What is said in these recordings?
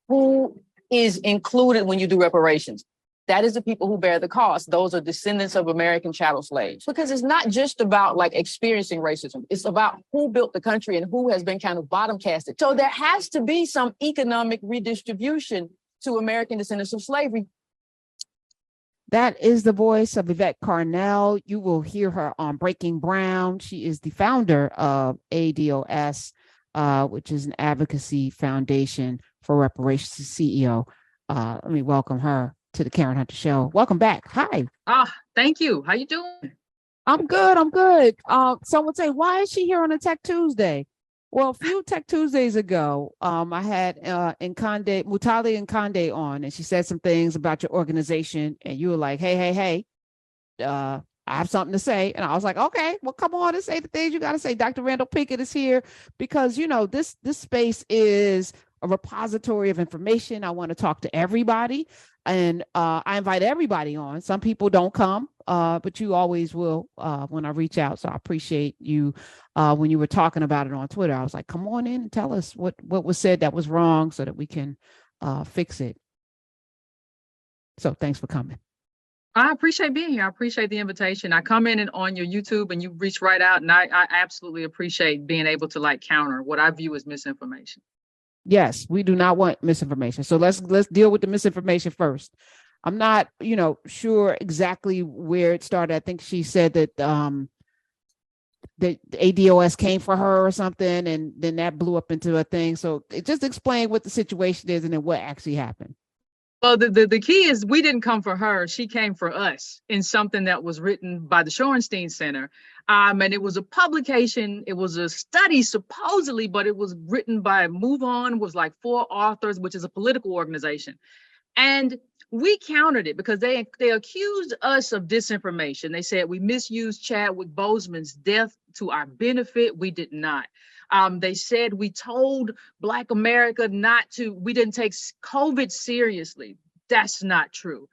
who is included when you do reparations? That is the people who bear the cost. Those are descendants of American chattel slaves. Because it's not just about like experiencing racism. It's about who built the country and who has been kind of bottom casted. So there has to be some economic redistribution to American descendants of slavery. That is the voice of Yvette Carnell. You will hear her on Breaking Brown. She is the founder of ADOS, which is an advocacy foundation for reparations, CEO. Let me welcome her to the Karen Hunter Show. Welcome back. Hi. Thank you. How you doing? I'm good. I'm good. Someone say, why is she here on a Tech Tuesday? Well, a few Tech Tuesdays ago, I had Mutali Nkande on, and she said some things about your organization, and you were like, hey, I have something to say. And I was like, okay, well, come on and say the things you got to say. Dr. Randall Pinkett is here because, you know, this space is a repository of information. I want to talk to everybody, and I invite everybody on. Some people don't come, but you always will when I reach out. So I appreciate you. When you were talking about it on Twitter, I was like, come on in and tell us what was said that was wrong so that we can fix it. So thanks for coming. I appreciate being here. I appreciate the invitation. I come in and on your YouTube and you reach right out, and I absolutely appreciate being able to like counter what I view as misinformation. Yes, we do not want misinformation. So let's deal with the misinformation first. I'm not, sure exactly where it started. I think she said that the ADOS came for her or something, and then that blew up into a thing. So just explain what the situation is and then what actually happened. Well, the key is we didn't come for her. She came for us in something that was written by the Shorenstein Center. And it was a publication. It was a study supposedly, but it was written by Move On, was like 4 authors, which is a political organization. And we countered it because they accused us of disinformation. They said we misused Chadwick Boseman's death to our benefit. We did not. They said we told Black America we didn't take COVID seriously. That's not true.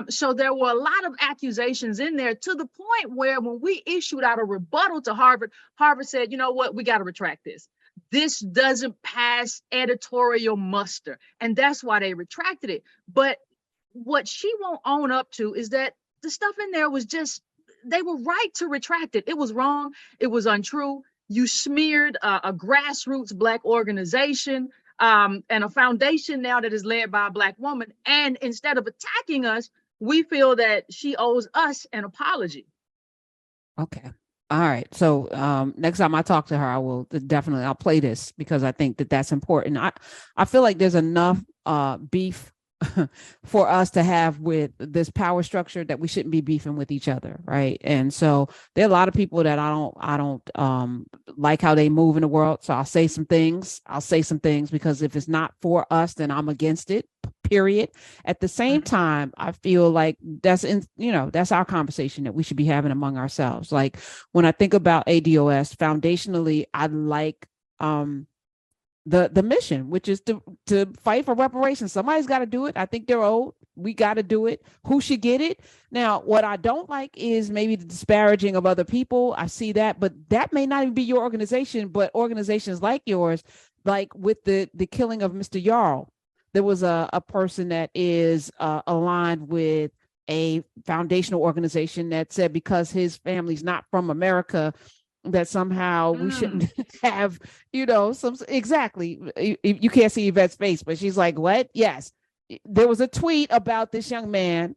So there were a lot of accusations in there to the point where when we issued out a rebuttal to Harvard, Harvard said, you know what, we got to retract this. This doesn't pass editorial muster. And that's why they retracted it. But what she won't own up to is that the stuff in there was just, they were right to retract it. It was wrong. It was untrue. You smeared a grassroots Black organization and a foundation now that is led by a Black woman. And instead of attacking us, we feel that she owes us an apology. Okay. All right. So next time I talk to her, I'll play this because I think that that's important. I feel like there's enough beef for us to have with this power structure that we shouldn't be beefing with each other, right? And so there are a lot of people that I don't like how they move in the world. So I'll say some things because if it's not for us, then I'm against it, period. At the same time, I feel like that's our conversation that we should be having among ourselves. Like when I think about ADOS, foundationally, I like the mission, which is to fight for reparations. Somebody's got to do it. I think they're old. We got to do it. Who should get it? Now, what I don't like is maybe the disparaging of other people. I see that, but that may not even be your organization, but organizations like yours, like with the killing of Mr. Yarl, there was a person that is aligned with a foundational organization that said because his family's not from America, that somehow we shouldn't have, exactly. You can't see Yvette's face, but she's like, what? Yes. There was a tweet about this young man,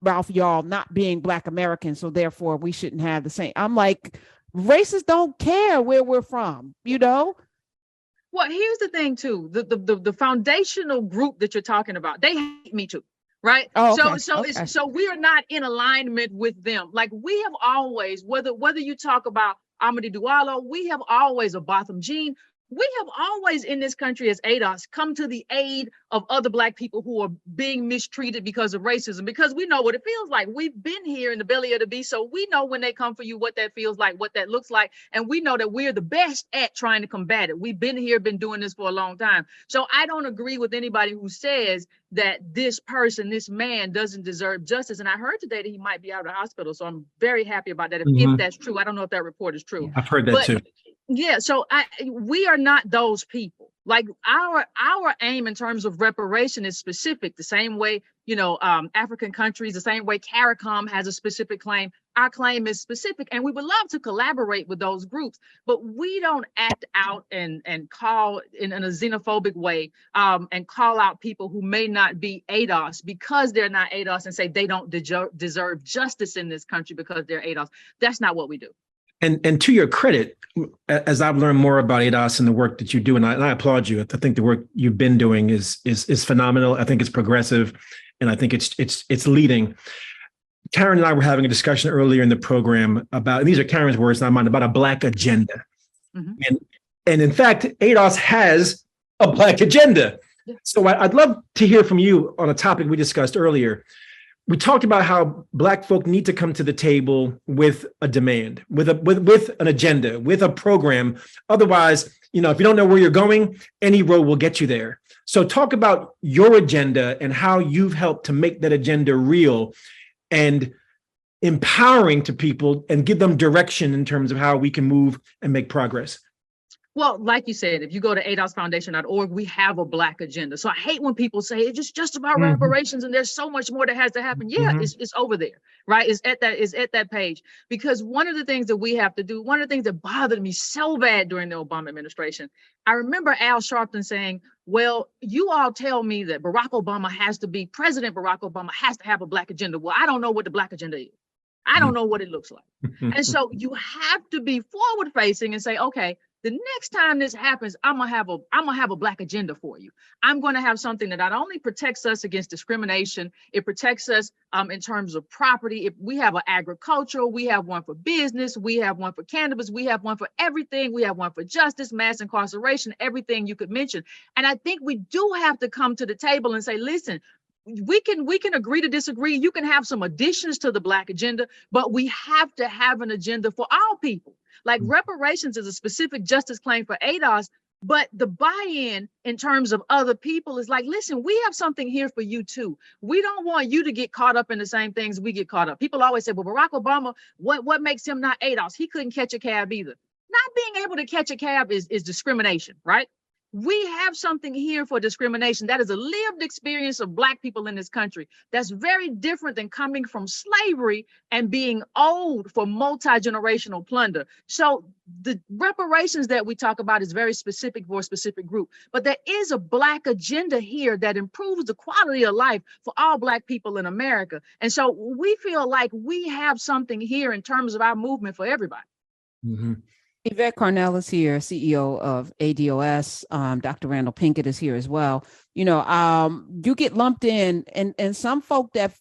Ralph Yarl, not being Black American. So therefore we shouldn't have the same. I'm like, racists don't care where we're from, Well, here's the thing too, the foundational group that you're talking about, they hate me too. Right. Oh, okay. So we are not in alignment with them. Like we have always, whether you talk about Amadi Dualo, we have always, a Botham Jean, we have always in this country as ADOS come to the aid of other Black people who are being mistreated because of racism, because we know what it feels like. We've been here in the belly of the beast, so we know when they come for you what that feels like, what that looks like, and we know that we're the best at trying to combat it. We've been here, been doing this for a long time. So I don't agree with anybody who says that this person, this man, doesn't deserve justice. And I heard today that he might be out of the hospital, so I'm very happy about that. If that's true, I don't know if that report is true. I've heard that too. Yeah, so we are not those people. Like our aim in terms of reparation is specific, the same way, African countries, the same way CARICOM has a specific claim. Our claim is specific, and we would love to collaborate with those groups, but we don't act out and call in a xenophobic way, and call out people who may not be ADOS because they're not ADOS, and say they don't deserve justice in this country because they're ADOS. That's not what we do. And to your credit, as I've learned more about ADOS and the work that you do, and I applaud you. I think the work you've been doing is phenomenal. I think it's progressive, and I think it's leading. Karen and I were having a discussion earlier in the program about, and these are Karen's words, not mine, about a Black agenda. Mm-hmm. And in fact, ADOS has a Black agenda. Yeah. So I'd love to hear from you on a topic we discussed earlier. We talked about how Black folk need to come to the table with a demand, with an agenda, with a program. Otherwise, if you don't know where you're going, any road will get you there. So talk about your agenda and how you've helped to make that agenda real and empowering to people and give them direction in terms of how we can move and make progress. Well, like you said, if you go to adosfoundation.org, we have a Black agenda. So I hate when people say it's just about reparations and there's so much more that has to happen. Yeah, it's over there, right? It's at that page. Because one of the things that we have to do, one of the things that bothered me so bad during the Obama administration, I remember Al Sharpton saying, well, you all tell me that President Barack Obama has to have a Black agenda. Well, I don't know what the Black agenda is. I don't know what it looks like. And so you have to be forward facing and say, okay, the next time this happens, I'm gonna have a Black agenda for you. I'm gonna have something that not only protects us against discrimination, it protects us in terms of property. If we have an agricultural, we have one for business, we have one for cannabis, we have one for everything, we have one for justice, mass incarceration, everything you could mention. And I think we do have to come to the table and say, listen, we can agree to disagree. You can have some additions to the Black agenda, but we have to have an agenda for all people. Like reparations is a specific justice claim for ADOS, but the buy-in in terms of other people is like, listen, we have something here for you too. We don't want you to get caught up in the same things we get caught up. People always say, well, Barack Obama, what makes him not ADOS? He couldn't catch a cab either. Not being able to catch a cab is discrimination, right? We have something here for discrimination. That is a lived experience of Black people in this country. That's very different than coming from slavery and being owed for multi-generational plunder. So the reparations that we talk about is very specific for a specific group, but there is a Black agenda here that improves the quality of life for all Black people in America. And so we feel like we have something here in terms of our movement for everybody. Mm-hmm. Yvette Carnell is here, CEO of ADOS. Dr. Randall Pinkett is here as well. You get lumped in, and some folk that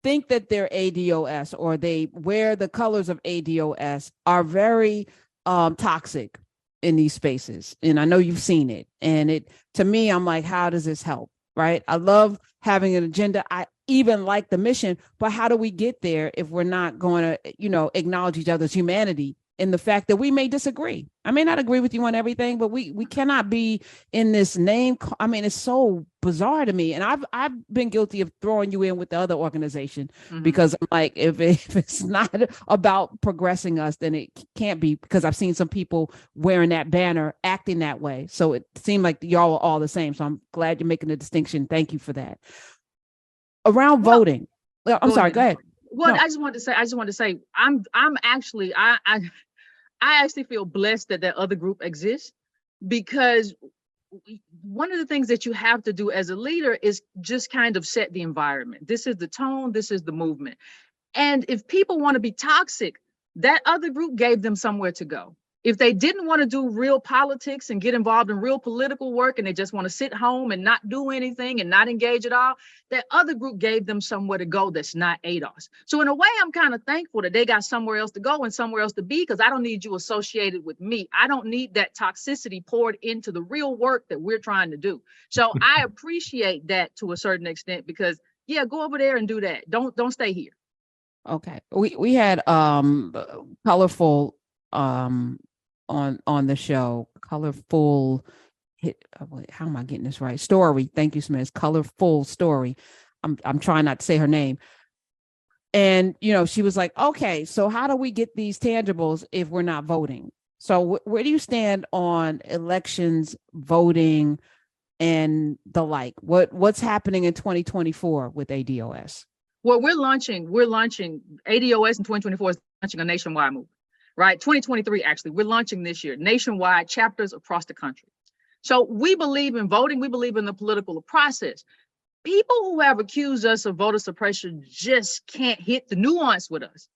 think that they're ADOS or they wear the colors of ADOS are very toxic in these spaces. And I know you've seen it. And to me, I'm like, how does this help? Right? I love having an agenda. I even like the mission, but how do we get there if we're not going to, acknowledge each other's humanity? In the fact that we may disagree. I may not agree with you on everything, but we cannot be in this name. I mean, it's so bizarre to me. And I've been guilty of throwing you in with the other organization because I'm like, if it's not about progressing us, then it can't be, because I've seen some people wearing that banner, acting that way. So it seemed like y'all are all the same. So I'm glad you're making the distinction. Thank you for that. Around voting. I'm sorry, go ahead. Well, No. I just want to say, I actually feel blessed that other group exists, because one of the things that you have to do as a leader is just kind of set the environment. This is the tone, this is the movement. And if people want to be toxic, that other group gave them somewhere to go. If they didn't want to do real politics and get involved in real political work, and they just want to sit home and not do anything and not engage at all, that other group gave them somewhere to go that's not ADOS. So in a way, I'm kind of thankful that they got somewhere else to go and somewhere else to be, because I don't need you associated with me. I don't need that toxicity poured into the real work that we're trying to do. So I appreciate that to a certain extent, because yeah, go over there and do that. Don't stay here. Okay. We had colorful on the show, colorful how am I getting this right? Story. Thank you, Smith. Colorful Story. I'm trying not to say her name. And she was like, okay, so how do we get these tangibles if we're not voting? So where do you stand on elections, voting, and the like? What's happening in 2024 with ADOS? Well, we're launching ADOS in 2024 is launching a nationwide movement, right? 2023, actually, we're launching this year, nationwide chapters across the country. So we believe in voting. We believe in the political process. People who have accused us of voter suppression just can't hit the nuance with us,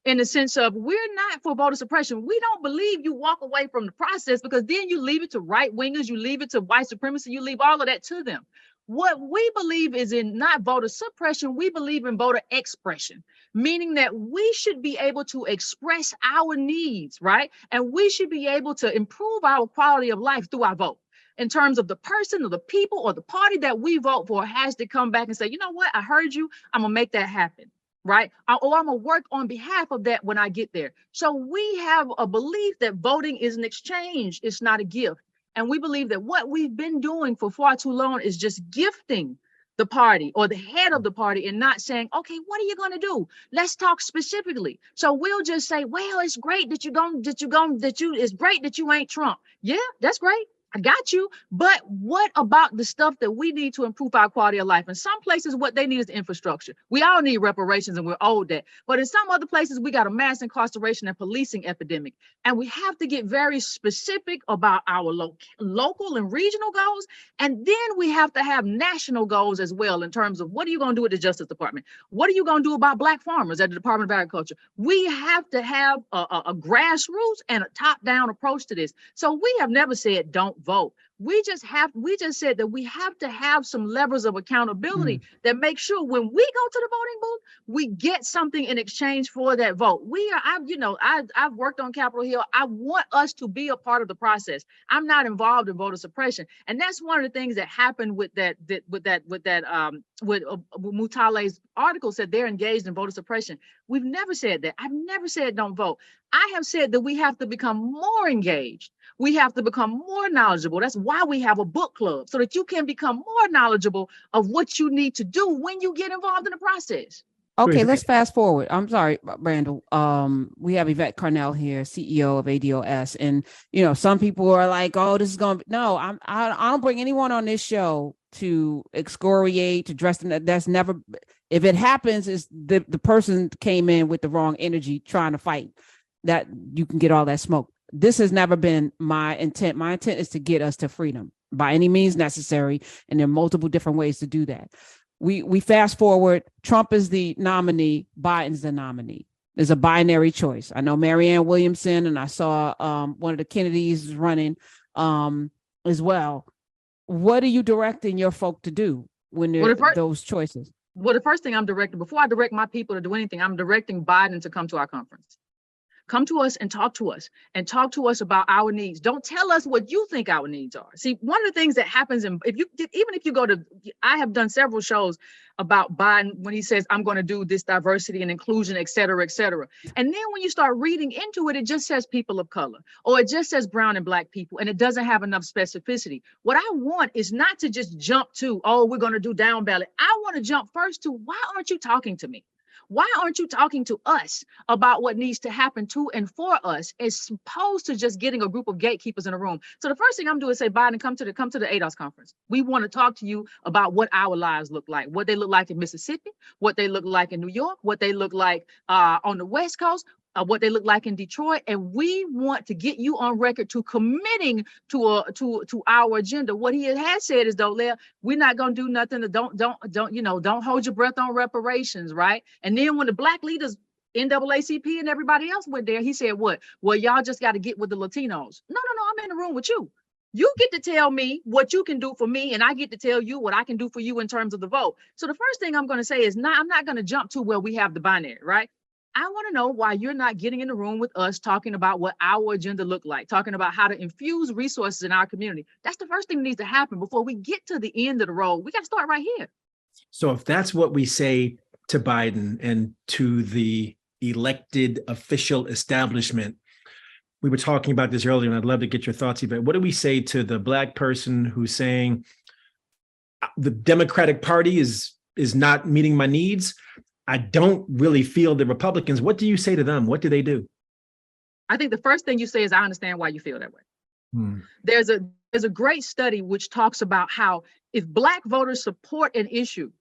in the sense of, we're not for voter suppression. We don't believe you walk away from the process, because then you leave it to right wingers, you leave it to white supremacy, you leave all of that to them. What we believe is in not voter suppression, we believe in voter expression, meaning that we should be able to express our needs, right? And we should be able to improve our quality of life through our vote. In terms of the person or the people or the party that we vote for has to come back and say, you know what, I heard you, I'm gonna make that happen, right? Or I'm gonna work on behalf of that when I get there. So we have a belief that voting is an exchange, it's not a gift. And we believe that what we've been doing for far too long is just gifting the party or the head of the party and not saying, okay, what are you going to do? Let's talk specifically. So we'll just say, well, it's great that it's great that you ain't Trump. Yeah, that's great. I got you. But what about the stuff that we need to improve our quality of life? In some places, what they need is infrastructure. We all need reparations, and we're owed that. But in some other places, we got a mass incarceration and policing epidemic. And we have to get very specific about our local and regional goals. And then we have to have national goals as well, in terms of what are you going to do with the Justice Department? What are you going to do about Black farmers at the Department of Agriculture? We have to have a grassroots and a top-down approach to this. So we have never said don't vote. We just said that we have to have some levers of accountability that make sure when we go to the voting booth, we get something in exchange for that vote. I've worked on Capitol Hill. I want us to be a part of the process. I'm not involved in voter suppression. And that's one of the things that happened with Mutale's article, said they're engaged in voter suppression. We've never said that. I've never said don't vote. I have said that we have to become more engaged. We have to become more knowledgeable. That's why we have a book club, so that you can become more knowledgeable of what you need to do when you get involved in the process. Okay, let's fast forward. I'm sorry, Randall. We have Yvette Carnell here, CEO of ADOS, and some people are like, "Oh, this is going to be..." No, I don't bring anyone on this show to excoriate, to dress them. That's never. If it happens, is the person came in with the wrong energy, trying to fight. That you can get all that smoke. This has never been my intent. My intent is to get us to freedom by any means necessary, and there are multiple different ways to do that. We fast forward. Trump is the nominee. Biden's the nominee. There's a binary choice. I know Marianne Williamson, and I saw one of the Kennedys running as well. What are you directing your folk to do when there are those choices? Well, the first thing I'm directing, before I direct my people to do anything, I'm directing Biden to come to our conference. Come to us and talk to us about our needs. Don't tell us what you think our needs are. See, one of the things that happens, even if you go to, I have done several shows about Biden when he says, I'm going to do this diversity and inclusion, et cetera, et cetera. And then when you start reading into it, it just says people of color, or it just says brown and Black people, and it doesn't have enough specificity. What I want is not to just jump to, oh, we're going to do down ballot. I want to jump first to, why aren't you talking to me? Why aren't you talking to us about what needs to happen to and for us, as opposed to just getting a group of gatekeepers in a room? So the first thing I'm doing is say, Biden, come to the ADOS conference. We want to talk to you about what our lives look like, what they look like in Mississippi, what they look like in New York, what they look like on the West Coast, what they look like in Detroit. And we want to get you on record to committing to our agenda. What he has said is, though, we're not going to do nothing. Don't hold your breath on reparations, right? And then when the Black leaders, NAACP and everybody else went there, he said, what? Well, y'all just got to get with the Latinos. No, I'm in the room with you. You get to tell me what you can do for me, and I get to tell you what I can do for you in terms of the vote. So the first thing I'm going to say is, I'm not going to jump to where we have the binary, right? I want to know why you're not getting in the room with us, talking about what our agenda look like, talking about how to infuse resources in our community. That's the first thing that needs to happen before we get to the end of the road. We got to start right here. So if that's what we say to Biden and to the elected official establishment, we were talking about this earlier, and I'd love to get your thoughts, Yvette. What do we say to the Black person who's saying the Democratic Party is not meeting my needs? I don't really feel the Republicans. What do you say to them? What do they do? I think the first thing you say is, I understand why you feel that way. Hmm. There's a great study which talks about how if Black voters support an issue,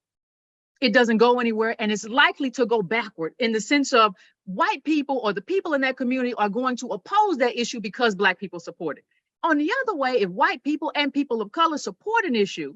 it doesn't go anywhere, and it's likely to go backward in the sense of white people or the people in that community are going to oppose that issue because Black people support it. On the other way, if white people and people of color support an issue,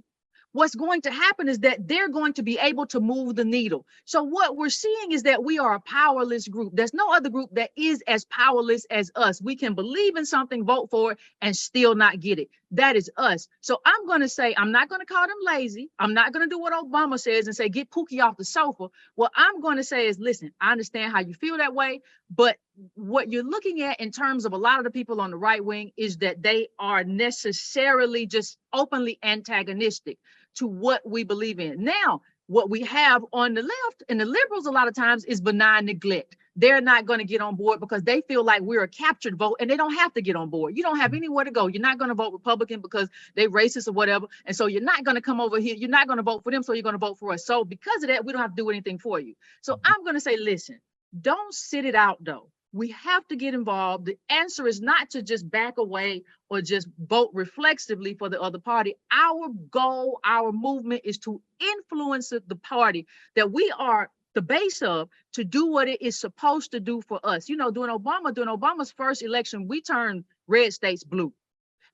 what's going to happen is that they're going to be able to move the needle. So what we're seeing is that we are a powerless group. There's no other group that is as powerless as us. We can believe in something, vote for it, and still not get it. That is us. So I'm going to say, I'm not going to call them lazy. I'm not going to do what Obama says and say, get Pookie off the sofa. What I'm going to say is, listen, I understand how you feel that way, but what you're looking at in terms of a lot of the people on the right wing is that they are necessarily just openly antagonistic to what we believe in. Now, what we have on the left and the liberals a lot of times is benign neglect. They're not going to get on board because they feel like we're a captured vote and they don't have to get on board. You don't have anywhere to go. You're not going to vote Republican because they racist or whatever. And so you're not going to come over here. You're not going to vote for them. So you're going to vote for us. So because of that, we don't have to do anything for you. So I'm going to say, listen, don't sit it out though. We have to get involved. The answer is not to just back away or just vote reflexively for the other party. Our goal, our movement is to influence the party that we are the base of to do what it is supposed to do for us. You know, during Obama's first election, we turned red states blue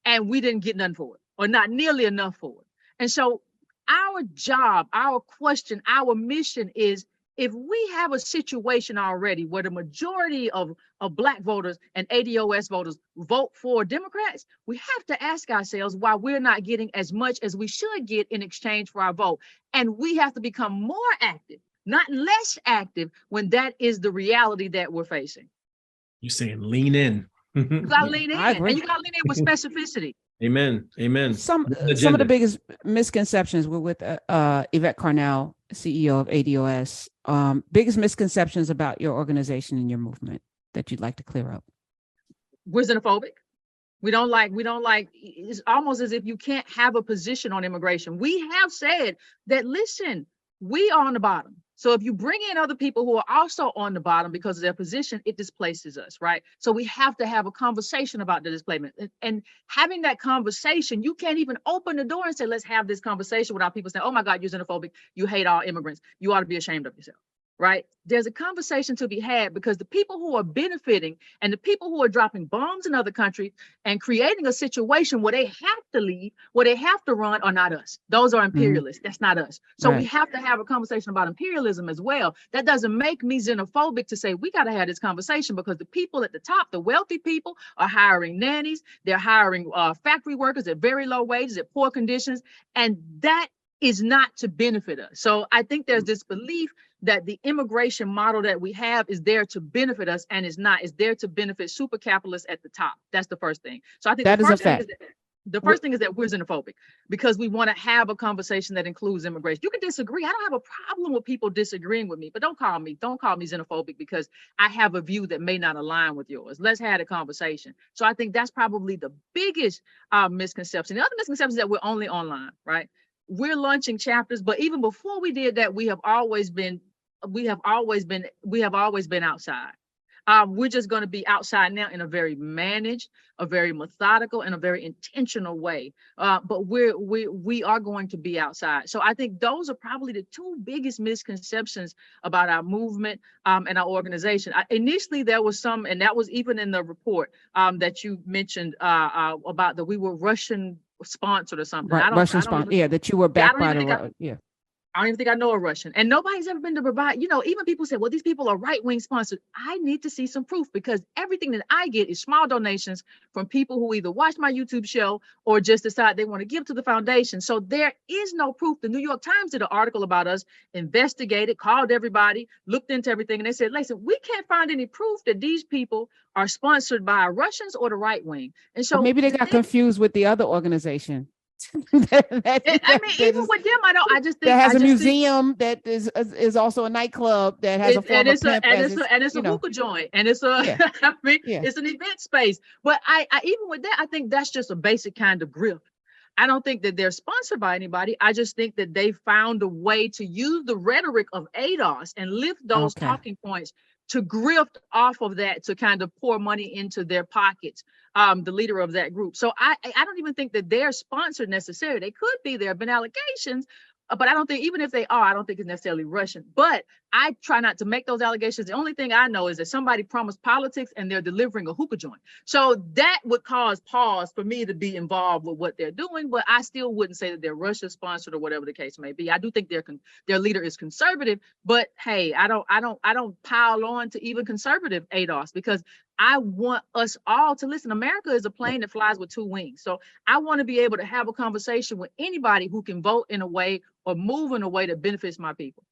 and we didn't get none for it or not nearly enough for it. And so our job, our question, our mission is, if we have a situation already where the majority of Black voters and ADOS voters vote for Democrats, we have to ask ourselves why we're not getting as much as we should get in exchange for our vote. And we have to become more active, not less active, when that is the reality that we're facing. You're saying lean in. You got to lean in, I agree. and you got to lean in with specificity. Amen. Amen. Some of the biggest misconceptions were with Yvette Carnell, CEO of ADOS. Biggest misconceptions about your organization and your movement that you'd like to clear up? We're xenophobic. We don't like, it's almost as if you can't have a position on immigration. We have said that, listen, we are on the bottom. So if you bring in other people who are also on the bottom because of their position, it displaces us, right? So we have to have a conversation about the displacement. And having that conversation, you can't even open the door and say, let's have this conversation without people saying, oh my God, you're xenophobic. You hate all immigrants. You ought to be ashamed of yourself, right? There's a conversation to be had because the people who are benefiting and the people who are dropping bombs in other countries and creating a situation where they have to leave, where they have to run, are not us. Those are imperialists. That's not us. So we have to have a conversation about imperialism as well. That doesn't make me xenophobic to say we got to have this conversation because the people at the top, the wealthy people, are hiring nannies. They're hiring factory workers at very low wages, at poor conditions. And that is not to benefit us. So I think there's this belief that the immigration model that we have is there to benefit us, and it's not. It's there to benefit super capitalists at the top. That's the first thing. So I think that is a fact. The first thing is that we're xenophobic because we want to have a conversation that includes immigration. You can disagree. I don't have a problem with people disagreeing with me, but don't call me xenophobic because I have a view that may not align with yours. Let's have a conversation. So I think that's probably the biggest misconception. The other misconception is that we're only online, right? We're launching chapters, but even before we did that, we have always been outside. We're just going to be outside now in a very managed, a very methodical, and a very intentional way. But we are going to be outside. So I think those are probably the two biggest misconceptions about our movement and our organization. Initially, there was some, and that was even in the report that you mentioned about that we were Russian sponsored or something. Right, Russian sponsored. Yeah, that you were backed by the I don't even think I know a Russian, and nobody's ever been to provide, even people say, well, these people are right-wing sponsored. I need to see some proof because everything that I get is small donations from people who either watch my YouTube show or just decide they want to give to the foundation. So there is no proof. The New York Times did an article about us, investigated, called everybody, looked into everything, and they said, listen, we can't find any proof that these people are sponsored by Russians or the right wing. And so maybe they got confused with the other organization. Even with them, I just think that has a museum that is also a nightclub that has a former pimp and it's a hookah joint, and it's it's an event space. But I even with that, I think that's just a basic kind of grift. I don't think that they're sponsored by anybody. I just think that they found a way to use the rhetoric of ADOS and lift those talking points to grift off of that, to kind of pour money into their pockets, the leader of that group. So I don't even think that they're sponsored necessarily. They could be, there have been allegations, but I don't think, even if they are, I don't think it's necessarily Russian. But I try not to make those allegations. The only thing I know is that somebody promised politics and they're delivering a hookah joint. So that would cause pause for me to be involved with what they're doing, but I still wouldn't say that they're Russia sponsored or whatever the case may be. I do think their leader is conservative, but hey, I don't pile on to even conservative ADOS, because I want us all to listen. America is a plane that flies with two wings. So I want to be able to have a conversation with anybody who can vote in a way or move in a way that benefits my people.